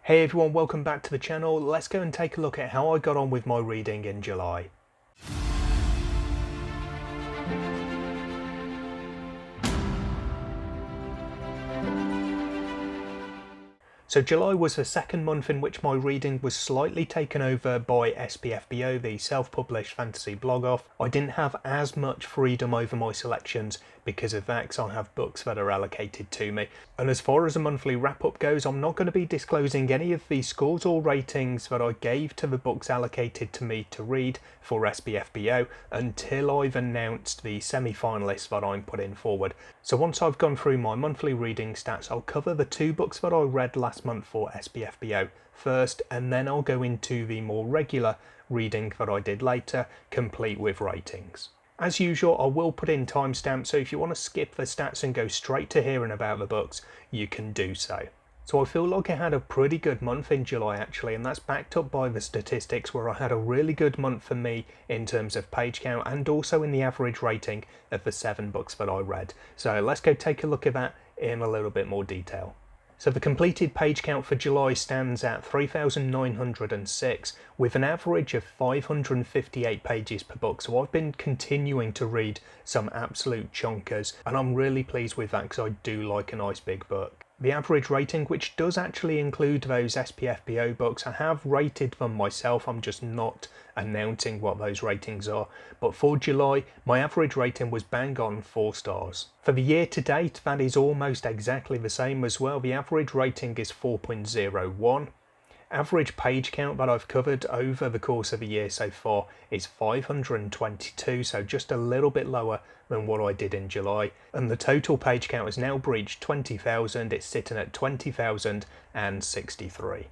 Hey everyone, welcome back to the channel. Let's go and take a look at how I got on with my reading in July. So July was the second month in which my reading was slightly taken over by SPFBO, the self-published fantasy blog off. I didn't have as much freedom over my selections because of that, because I have books that are allocated to me. And as far as a monthly wrap-up goes, I'm not going to be disclosing any of the scores or ratings that I gave to the books allocated to me to read for SPFBO until I've announced the semi-finalists that I'm putting forward. So once I've gone through my monthly reading stats, I'll cover the two books that I read last month for SPFBO first, and then I'll go into the more regular reading that I did later, complete with ratings. As usual, I will put in timestamps, so if you want to skip the stats and go straight to hearing about the books, you can do so. So I feel like I had a pretty good month in July actually, and that's backed up by the statistics where I had a really good month for me in terms of page count and also in the average rating of the 7 books that I read. So let's go take a look at that in a little bit more detail. So the completed page count for July stands at 3,906 with an average of 558 pages per book. So I've been continuing to read some absolute chonkers and I'm really pleased with that because I do like a nice big book. The average rating, which does actually include those SPFBO books, I have rated them myself, I'm just not announcing what those ratings are. But for July, my average rating was bang on 4 stars. For the year to date, that is almost exactly the same as well. The average rating is 4.01. Average page count that I've covered over the course of the year so far is 522, so just a little bit lower than what I did in July. And the total page count has now breached 20,000, it's sitting at 20,063.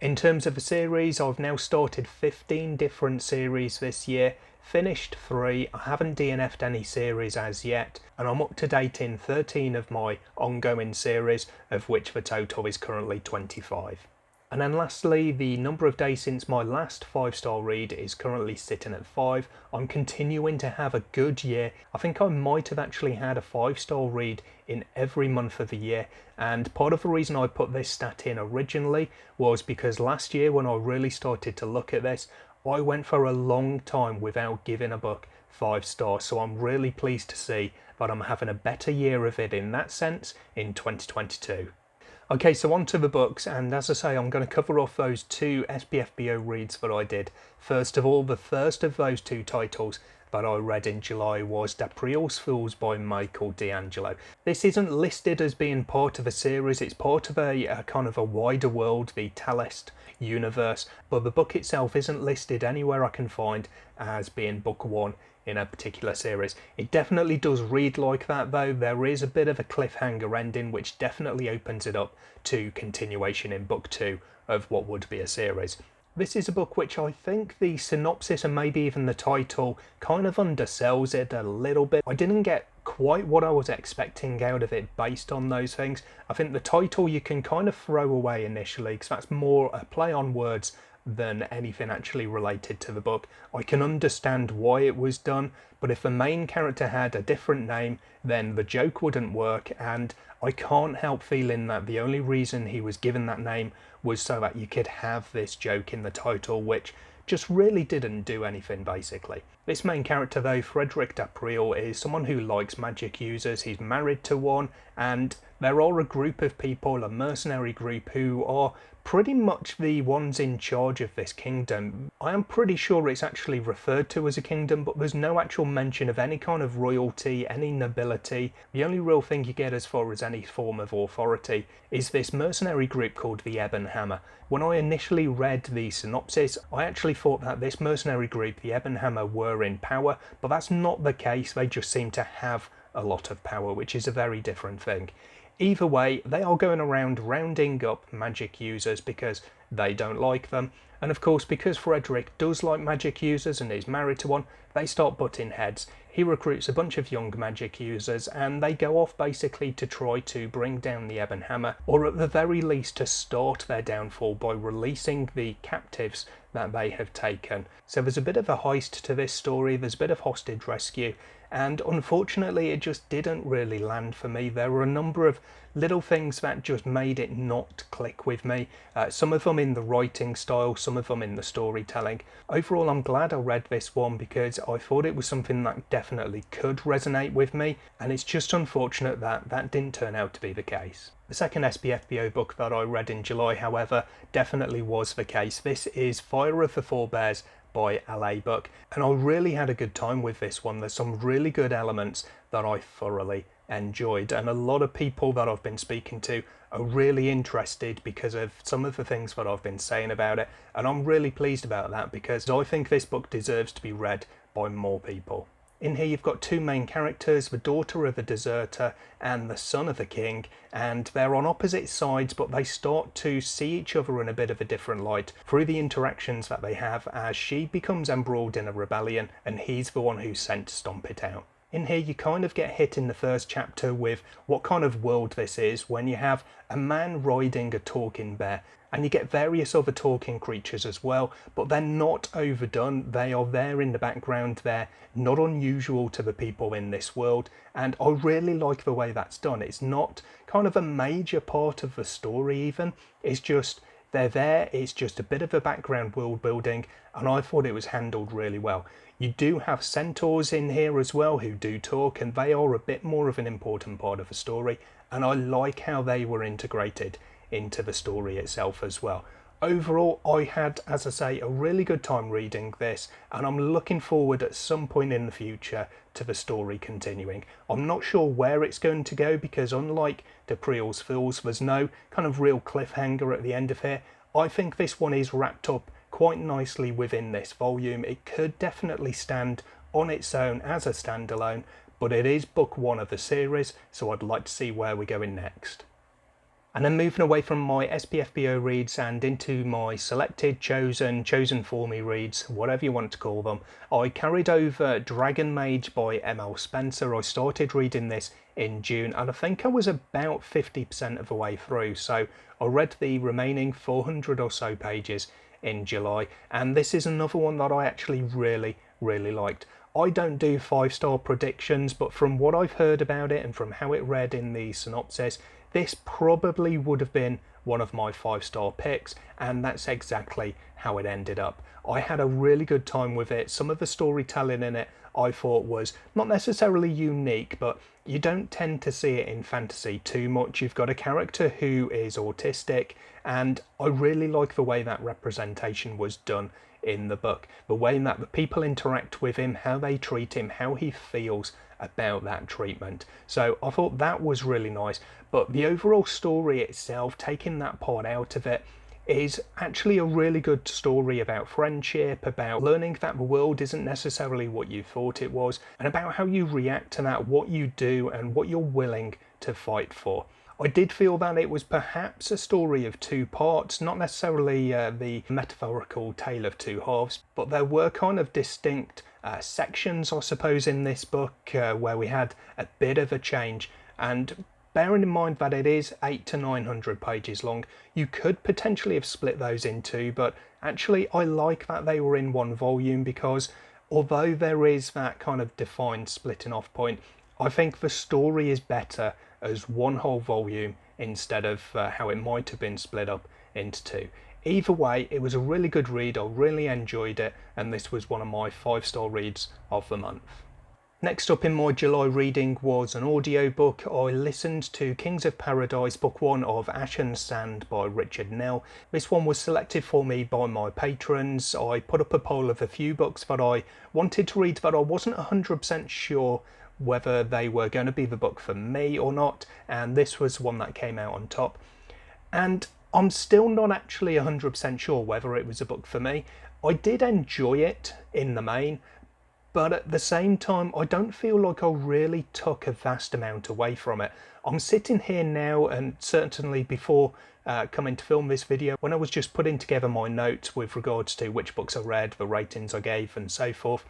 In terms of the series, I've now started 15 different series this year, finished 3, I haven't DNF'd any series as yet, and I'm up to date in 13 of my ongoing series, of which the total is currently 25. And then lastly, the number of days since my last 5-star read is currently sitting at 5. I'm continuing to have a good year. I think I might have actually had a 5-star read in every month of the year, and part of the reason I put this stat in originally was because last year when I really started to look at this, I went for a long time without giving a book 5 stars, so I'm really pleased to see that I'm having a better year of it in that sense in 2022. Okay, so on to the books, and as I say, I'm going to cover off those 2 SPFBO reads that I did. First of all, the first of those 2 titles that I read in July was D'April's Fools by Michael D'Angelo. This isn't listed as being part of a series, it's part of a kind of a wider world, the Talest universe, but the book itself isn't listed anywhere I can find as being book 1 in a particular series. It definitely does read like that though. There is a bit of a cliffhanger ending which definitely opens it up to continuation in book 2 of what would be a series. This is a book which I think the synopsis and maybe even the title kind of undersells it a little bit. I didn't get quite what I was expecting out of it based on those things. I think the title you can kind of throw away initially because that's more a play on words than anything actually related to the book. I can understand why it was done, but if the main character had a different name, then the joke wouldn't work, and I can't help feeling that the only reason he was given that name was so that you could have this joke in the title, which just really didn't do anything basically. This main character though, Frederick D'April, is someone who likes magic users. He's married to one, and there are a group of people, a mercenary group, who are pretty much the ones in charge of this kingdom. I am pretty sure it's actually referred to as a kingdom, but there's no actual mention of any kind of royalty, any nobility. The only real thing you get as far as any form of authority is this mercenary group called the Ebon Hammer. When I initially read the synopsis, I actually thought that this mercenary group, the Ebon Hammer, were in power, but that's not the case. They just seem to have a lot of power, which is a very different thing. Either way, they are going around rounding up magic users because they don't like them. And of course, because Frederick does like magic users and is married to one, they start butting heads. He recruits a bunch of young magic users and they go off basically to try to bring down the Ebon Hammer, or at the very least to start their downfall by releasing the captives that they have taken. So there's a bit of a heist to this story, there's a bit of hostage rescue, and unfortunately it just didn't really land for me. There were a number of little things that just made it not click with me. Some of them in the writing style, some of them in the storytelling. Overall, I'm glad I read this one because I thought it was something that definitely could resonate with me, and it's just unfortunate that that didn't turn out to be the case. The second SPFBO book that I read in July, however, definitely was the case. This is Fire of the Forebears by LA Book, and I really had a good time with this one. There's some really good elements that I thoroughly enjoyed, and a lot of people that I've been speaking to are really interested because of some of the things that I've been saying about it, and I'm really pleased about that because I think this book deserves to be read by more people. In here you've got two main characters, the daughter of a deserter and the son of a king, and they're on opposite sides, but they start to see each other in a bit of a different light through the interactions that they have as she becomes embroiled in a rebellion and he's the one who's sent to stomp it out. In here you kind of get hit in the first chapter with what kind of world this is when you have a man riding a talking bear, and you get various other talking creatures as well, but they're not overdone. They are there in the background. They're not unusual to the people in this world, and I really like the way that's done. It's not kind of a major part of the story even. It's just they're there. It's just a bit of a background world building, and I thought it was handled really well. You do have centaurs in here as well who do talk, and they are a bit more of an important part of the story, and I like how they were integrated into the story itself as well. Overall, I had, as I say, a really good time reading this, and I'm looking forward at some point in the future to the story continuing. I'm not sure where it's going to go because unlike D'Aprille's Fools, there's no kind of real cliffhanger at the end of here. I think this one is wrapped up quite nicely within this volume. It could definitely stand on its own as a standalone, but it is book one of the series, so I'd like to see where we're going next. And then moving away from my SPFBO reads and into my selected, chosen for me reads, whatever you want to call them, I carried over Dragon Mage by M.L. Spencer. I started reading this in June, and I think I was about 50% of the way through, so I read the remaining 400 or so pages in July, and this is another one that I actually really liked. I don't do 5-star predictions, but from what I've heard about it and from how it read in the synopsis, this probably would have been one of my 5-star picks, and that's exactly how it ended up. I had a really good time with it. Some of the storytelling in it I thought was not necessarily unique, but you don't tend to see it in fantasy too much. You've got a character who is autistic, and I really like the way that representation was done in the book. The way that the people interact with him, how they treat him, how he feels about that treatment. So I thought that was really nice, but the overall story itself, taking that part out of it, is actually a really good story about friendship, about learning that the world isn't necessarily what you thought it was, and about how you react to that, what you do and what you're willing to fight for. I did feel that it was perhaps a story of two parts, not necessarily the metaphorical tale of two halves, but there were kind of distinct sections, I suppose, in this book where we had a bit of a change. And bearing in mind that it is 800 to 900 pages long, you could potentially have split those in two, but actually I like that they were in one volume because although there is that kind of defined splitting off point, I think the story is better as one whole volume instead of how it might have been split up into two. Either way, it was a really good read. I really enjoyed it, and this was one of my 5-star reads of the month. Next up in my July reading was an audiobook. I listened to Kings of Paradise, book 1 of Ash and Sand by Richard Nell. This one was selected for me by my patrons. I put up a poll of a few books that I wanted to read, but I wasn't 100% sure whether they were going to be the book for me or not, and this was one that came out on top. And I'm still not actually 100% sure whether it was a book for me. I did enjoy it in the main, but at the same time I don't feel like I really took a vast amount away from it. I'm sitting here now, and certainly before coming to film this video, when I was just putting together my notes with regards to which books I read, the ratings I gave and so forth,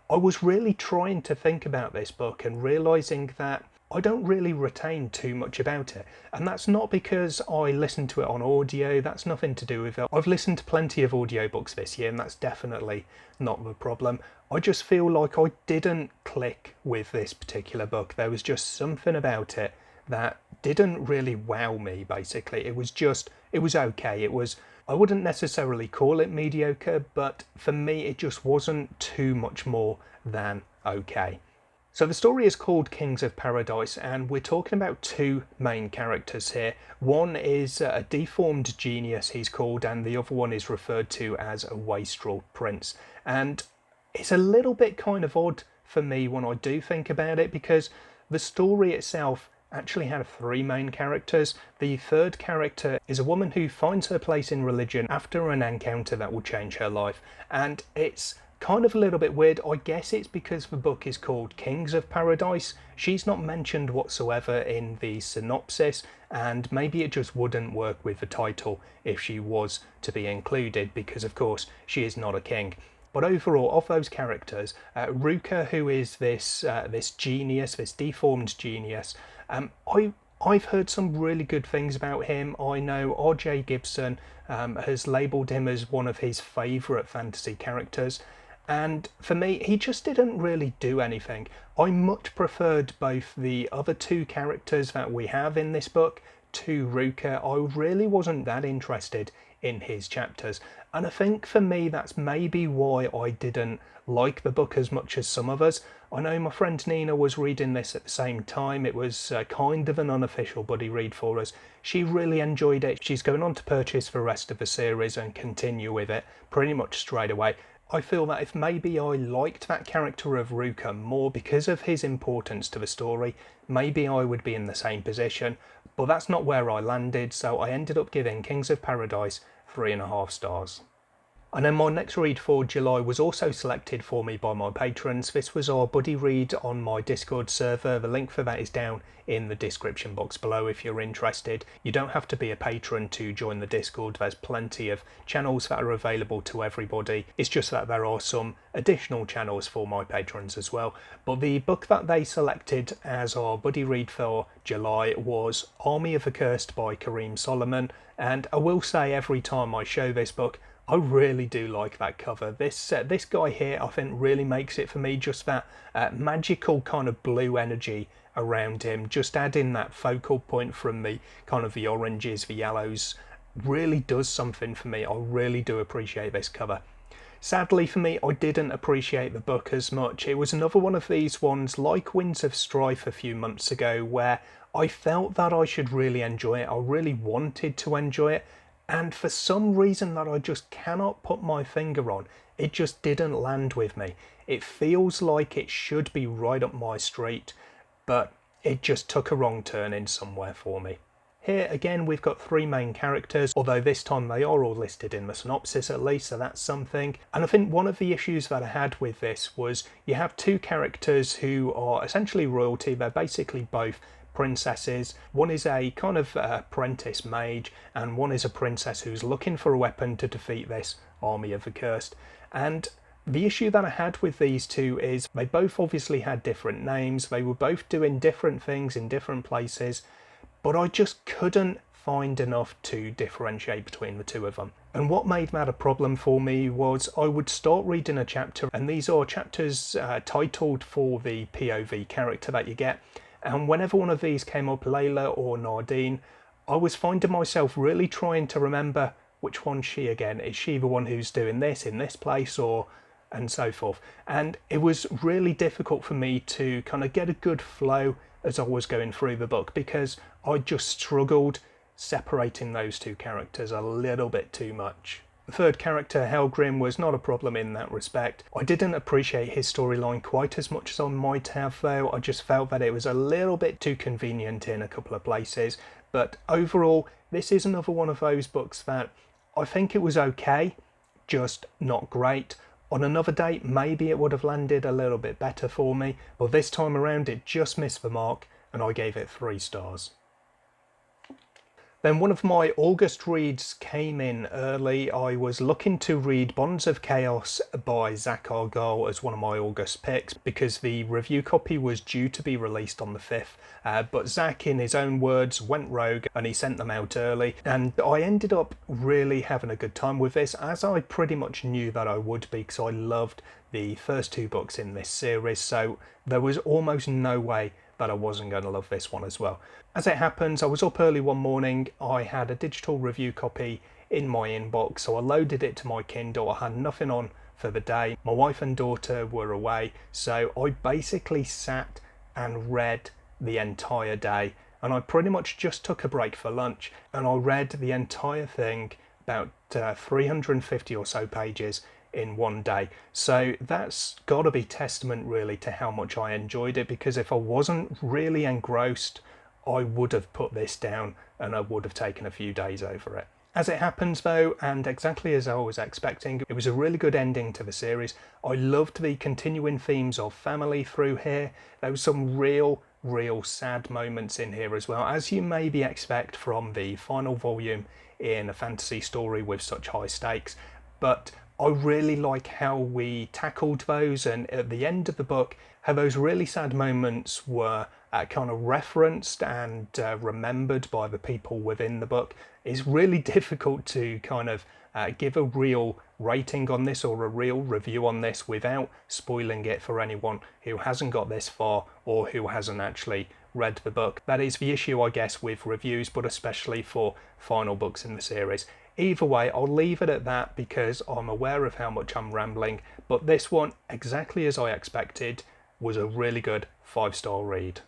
I was really trying to think about this book and realising that I don't really retain too much about it. And that's not because I listened to it on audio, that's nothing to do with it. I've listened to plenty of audiobooks this year, and that's definitely not the problem. I just feel like I didn't click with this particular book. There was just something about it that didn't really wow me, basically. It was okay. I wouldn't necessarily call it mediocre, but for me it just wasn't too much more than okay. So the story is called Kings of Paradise, and we're talking about two main characters here. One is a deformed genius, he's called, and the other one is referred to as a wastrel prince. And it's a little bit kind of odd for me when I do think about it, because the story itself actually had three main characters. The third character is a woman who finds her place in religion after an encounter that will change her life, and it's kind of a little bit weird. I guess it's because the book is called Kings of Paradise. She's not mentioned whatsoever in the synopsis, and maybe it just wouldn't work with the title if she was to be included, because of course she is not a king. But overall, of those characters, Ruka, who is this genius, this deformed genius, I've heard some really good things about him. I know R.J. Gibson has labelled him as one of his favourite fantasy characters. And for me, he just didn't really do anything. I much preferred both the other two characters that we have in this book to Ruka. I really wasn't that interested in his chapters. And I think for me, that's maybe why I didn't like the book as much as some of us. I know my friend Nina was reading this at the same time. It was kind of an unofficial buddy read for us. She really enjoyed it. She's going on to purchase the rest of the series and continue with it pretty much straight away. I feel that if maybe I liked that character of Ruka more because of his importance to the story, maybe I would be in the same position, but that's not where I landed, so I ended up giving Kings of Paradise 3.5 stars. And then my next read for July was also selected for me by my patrons. This was our buddy read on my Discord server. The link for that is down in the description box below if you're interested. You don't have to be a patron to join the Discord. There's plenty of channels that are available to everybody. It's just that there are some additional channels for my patrons as well. But the book that they selected as our buddy read for July was Army of the Cursed by Kareem Solomon. And I will say every time I show this book, I really do like that cover. This guy here, I think, really makes it for me. Just that magical kind of blue energy around him, just adding that focal point from the kind of the oranges, the yellows, really does something for me. I really do appreciate this cover. Sadly for me, I didn't appreciate the book as much. It was another one of these ones, like Winds of Strife a few months ago, where I felt that I should really enjoy it. I really wanted to enjoy it. And for some reason that I just cannot put my finger on, it just didn't land with me. It feels like it should be right up my street, but it just took a wrong turn in somewhere for me. Here again we've got three main characters, although this time they are all listed in the synopsis at least, so that's something. And I think one of the issues that I had with this was you have two characters who are essentially royalty. They're basically both princesses. One is a kind of apprentice mage, and one is a princess who's looking for a weapon to defeat this army of the cursed. And the issue that I had with these two is they both obviously had different names, they were both doing different things in different places, but I just couldn't find enough to differentiate between the two of them. And what made that a problem for me was I would start reading a chapter, and these are chapters titled for the POV character that you get. And whenever one of these came up, Layla or Nardine, I was finding myself really trying to remember which one's she again. Is she the one who's doing this in this place, or and so forth? And it was really difficult for me to kind of get a good flow as I was going through the book, because I just struggled separating those two characters a little bit too much. The third character, Helgrim, was not a problem in that respect. I didn't appreciate his storyline quite as much as I might have though. I just felt that it was a little bit too convenient in a couple of places. But overall, this is another one of those books that I think it was okay, just not great. On another day, maybe it would have landed a little bit better for me, but this time around it just missed the mark and I gave it 3 stars. Then one of my August reads came in early. I was looking to read Bonds of Chaos by Zach Argyle as one of my August picks because the review copy was due to be released on the 5th. But Zach, in his own words, went rogue and he sent them out early. And I ended up really having a good time with this, as I pretty much knew that I would be, because I loved the first 2 books in this series. So there was almost no way that I wasn't going to love this one as well. As it happens, I was up early one morning. I had a digital review copy in my inbox, so I loaded it to my Kindle. I had nothing on for the day. My wife and daughter were away, so I basically sat and read the entire day. And I pretty much just took a break for lunch, and I read the entire thing, about 350 or so pages in one day. So that's got to be testament really to how much I enjoyed it, because if I wasn't really engrossed, I would have put this down and I would have taken a few days over it. As it happens though, and exactly as I was expecting, it was a really good ending to the series. I loved the continuing themes of family through here. There was some real sad moments in here as well, as you maybe expect from the final volume in a fantasy story with such high stakes. But I really like how we tackled those, and at the end of the book, how those really sad moments were kind of referenced and remembered by the people within the book. It's really difficult to kind of give a real rating on this or a real review on this without spoiling it for anyone who hasn't got this far or who hasn't actually read the book. That is the issue, I guess, with reviews, but especially for final books in the series. Either way, I'll leave it at that because I'm aware of how much I'm rambling, but this one, exactly as I expected, was a really good 5-star read.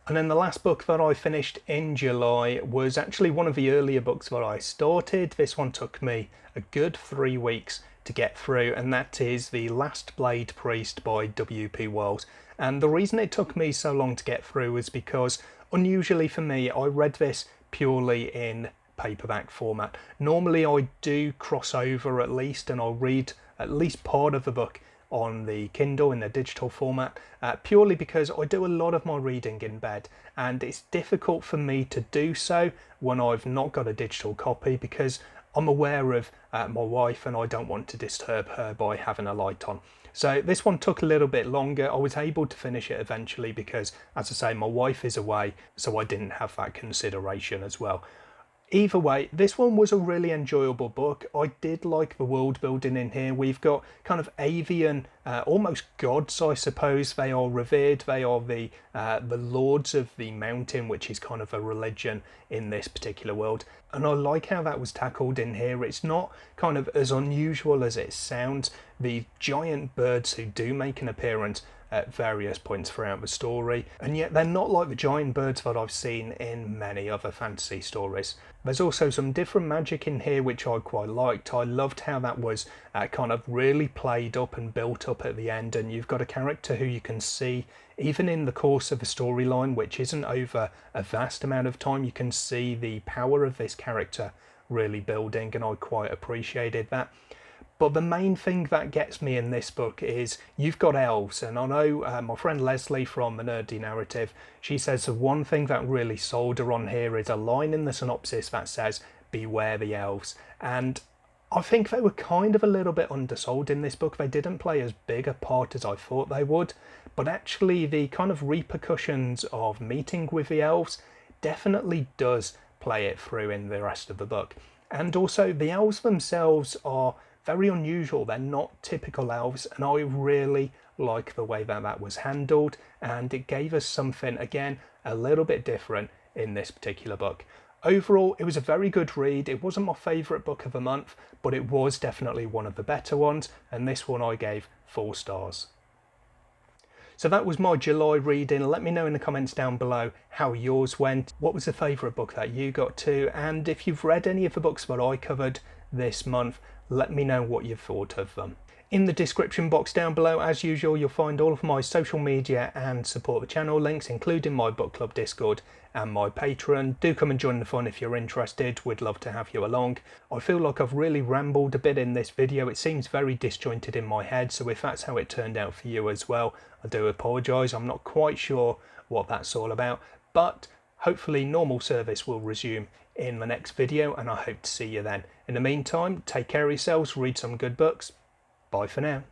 And then the last book that I finished in July was actually one of the earlier books that I started. This one took me a good 3 weeks to get through, and that is The Last Blade Priest by W.P. Wells. And the reason it took me so long to get through is because, unusually for me, I read this purely in paperback format. Normally I do cross over at least, and I'll read at least part of the book on the Kindle in the digital format, purely because I do a lot of my reading in bed, and it's difficult for me to do so when I've not got a digital copy, because I'm aware of my wife and I don't want to disturb her by having a light on. So this one took a little bit longer. I was able to finish it eventually because, as I say, my wife is away, so I didn't have that consideration as well. Either way, this one was a really enjoyable book. I did like the world building in here. We've got kind of avian, almost gods, I suppose. They are revered. They are the lords of the mountain, which is kind of a religion in this particular world. And I like how that was tackled in here. It's not kind of as unusual as it sounds. The giant birds who do make an appearance at various points throughout the story, and yet they're not like the giant birds that I've seen in many other fantasy stories. There's also some different magic in here which I quite liked. I loved how that was kind of really played up and built up at the end, and you've got a character who you can see even in the course of a storyline which isn't over a vast amount of time. You can see the power of this character really building, and I quite appreciated that. But the main thing that gets me in this book is you've got elves, and I know my friend Leslie from The Nerdy Narrative, she says the one thing that really sold her on here is a line in the synopsis that says, "Beware the elves." And I think they were kind of a little bit undersold in this book. They didn't play as big a part as I thought they would, but actually the kind of repercussions of meeting with the elves definitely does play it through in the rest of the book. And also the elves themselves are very unusual. They're not typical elves, and I really like the way that that was handled, and it gave us something, again, a little bit different in this particular book. Overall, it was a very good read. It wasn't my favourite book of the month, but it was definitely one of the better ones, and this one I gave 4 stars. So that was my July reading. Let me know in the comments down below how yours went. What was the favourite book that you got to? And if you've read any of the books that I covered this month, let me know what you thought of them. In the description box down below, as usual, you'll find all of my social media and support the channel links, including my book club Discord and my Patreon. Do come and join the fun if you're interested. We'd love to have you along. I feel like I've really rambled a bit in this video. It seems very disjointed in my head, so if that's how it turned out for you as well, I do apologise. I'm not quite sure what that's all about, but Hopefully normal service will resume in the next video, and I hope to see you then. In the meantime, take care of yourselves, read some good books. Bye for now.